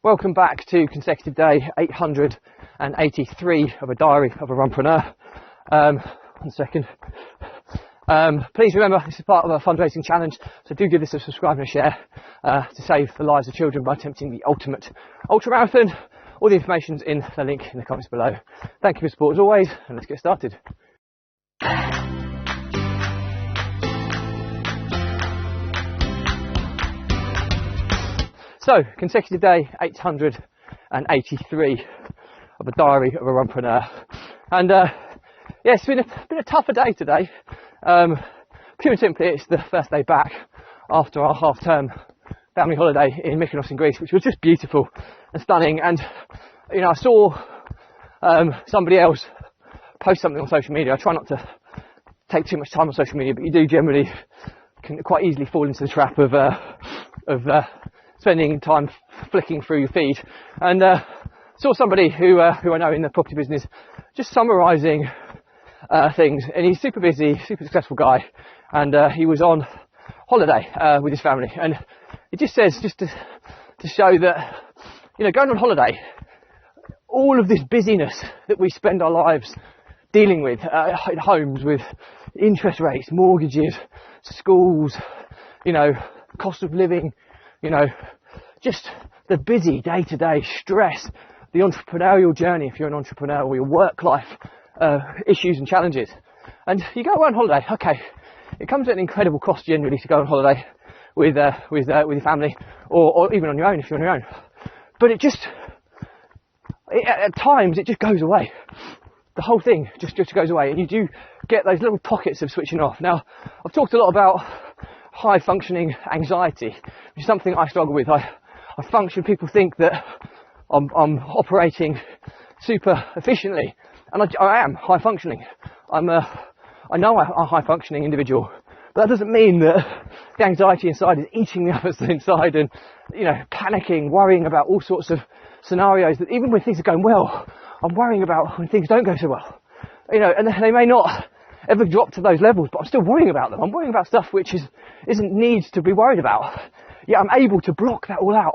Welcome back to consecutive day 883 of a diary of a runpreneur. 1 second. Please remember, this is part of a fundraising challenge, so do give this a subscribe and a share to save the lives of children by attempting the ultimate ultra marathon. All the information's in the link in the comments below. Thank you for your support as always, and let's get started. So, consecutive day 883 of a diary of a runpreneur. And yeah, it's been a tougher day today. Pure and simply, it's the first day back after our half-term family holiday in Mykonos in Greece, which was just beautiful and stunning. And you know, I saw somebody else post something on social media. I try not to take too much time on social media, but you do generally can quite easily fall into the trap of spending time flicking through your feed, and saw somebody who I know in the property business just summarising things, and he's super busy, super successful guy, and he was on holiday with his family, and it just says, just to show that, you know, going on holiday, all of this busyness that we spend our lives dealing with at homes, with interest rates, mortgages, schools, you know, cost of living, you know, just the busy day-to-day stress, the entrepreneurial journey if you're an entrepreneur, or your work life issues and challenges. And you go on holiday, okay, it comes at an incredible cost generally to go on holiday with your family, or even on your own if you're on your own. But at times it just goes away. The whole thing just goes away, and you do get those little pockets of switching off. Now, I've talked a lot about high functioning anxiety, which is something I struggle with. I function, people think that I'm operating super efficiently, and I am high functioning. I know I'm a high functioning individual, but that doesn't mean that the anxiety inside is eating the others inside, and, you know, panicking, worrying about all sorts of scenarios that even when things are going well, I'm worrying about when things don't go so well. You know, and they may not ever drop to those levels, but I'm still worrying about them. I'm worrying about stuff which isn't needs to be worried about. Yet I'm able to block that all out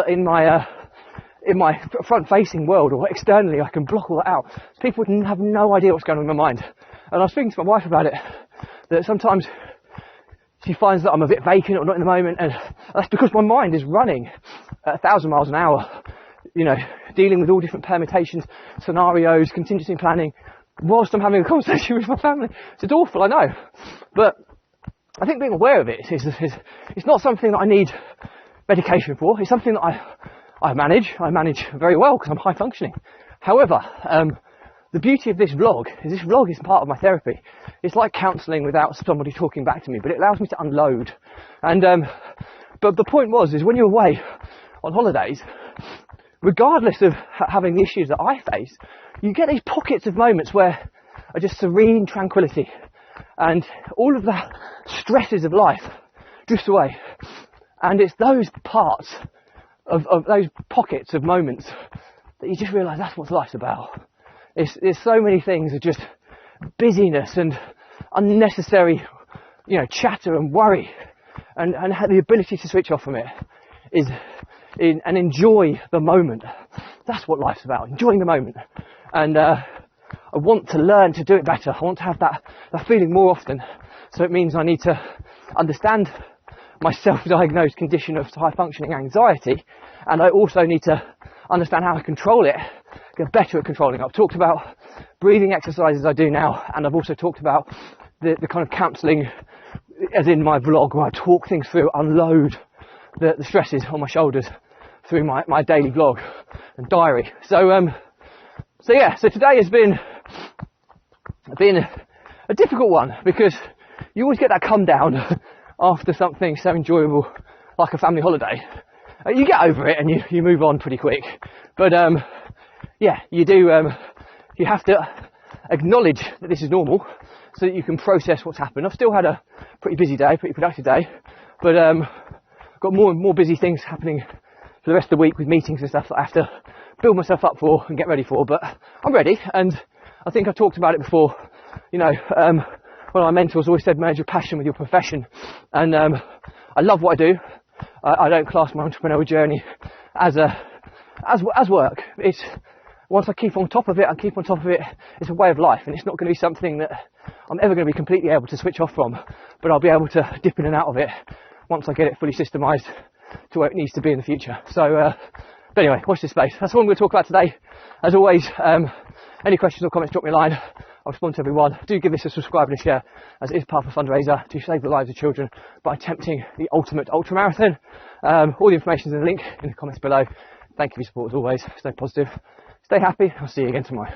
in my front-facing world, or externally. I can block all that out. People have no idea what's going on in my mind. And I was speaking to my wife about it, that sometimes she finds that I'm a bit vacant or not in the moment, and that's because my mind is running at 1,000 miles an hour, you know, dealing with all different permutations, scenarios, contingency planning, whilst I'm having a conversation with my family. It's awful, I know. But I think being aware of it is it's not something that I need medication for. It's something that I manage. I manage very well because I'm high functioning. However, the beauty of this vlog is part of my therapy. It's like counselling without somebody talking back to me, but it allows me to unload. And but the point is when you're away on holidays, regardless of having the issues that I face, you get these pockets of moments where are just serene tranquility, and all of the stresses of life drift away. And it's those parts of those pockets of moments that you just realise that's what life's about. There's so many things of just busyness and unnecessary, you know, chatter and worry, and the ability to switch off from it and enjoy the moment. That's what life's about, enjoying the moment. And I want to learn to do it better. I want to have that feeling more often. So it means I need to understand my self-diagnosed condition of high-functioning anxiety, and I also need to understand how to control it, get better at controlling it. I've talked about breathing exercises I do now, and I've also talked about the kind of counselling, as in my vlog, where I talk things through, unload the stresses on my shoulders through my daily vlog and diary. So today has been a difficult one, because you always get that come down after something so enjoyable like a family holiday. You get over it and you move on pretty quick. But you do. You have to acknowledge that this is normal, so that you can process what's happened. I've still had a pretty busy day, pretty productive day, but got more and more busy things happening for the rest of the week with meetings and stuff that I have to build myself up for and get ready for. But I'm ready, and I think I've talked about it before. You know, one of my mentors always said, merge your passion with your profession. And I love what I do. I don't class my entrepreneurial journey as work. It's, once I keep on top of it, it's a way of life, and it's not going to be something that I'm ever going to be completely able to switch off from, but I'll be able to dip in and out of it once I get it fully systemised to where it needs to be in the future. So, but anyway, watch this space. That's what I'm going to talk about today. As always, any questions or comments, drop me a line. I'll respond to everyone. Do give this a subscribe and a share, as it is part of a fundraiser to save the lives of children by attempting the ultimate ultra marathon. All the information is in the link in the comments below. Thank you for your support as always. Stay positive, stay happy. I'll see you again tomorrow.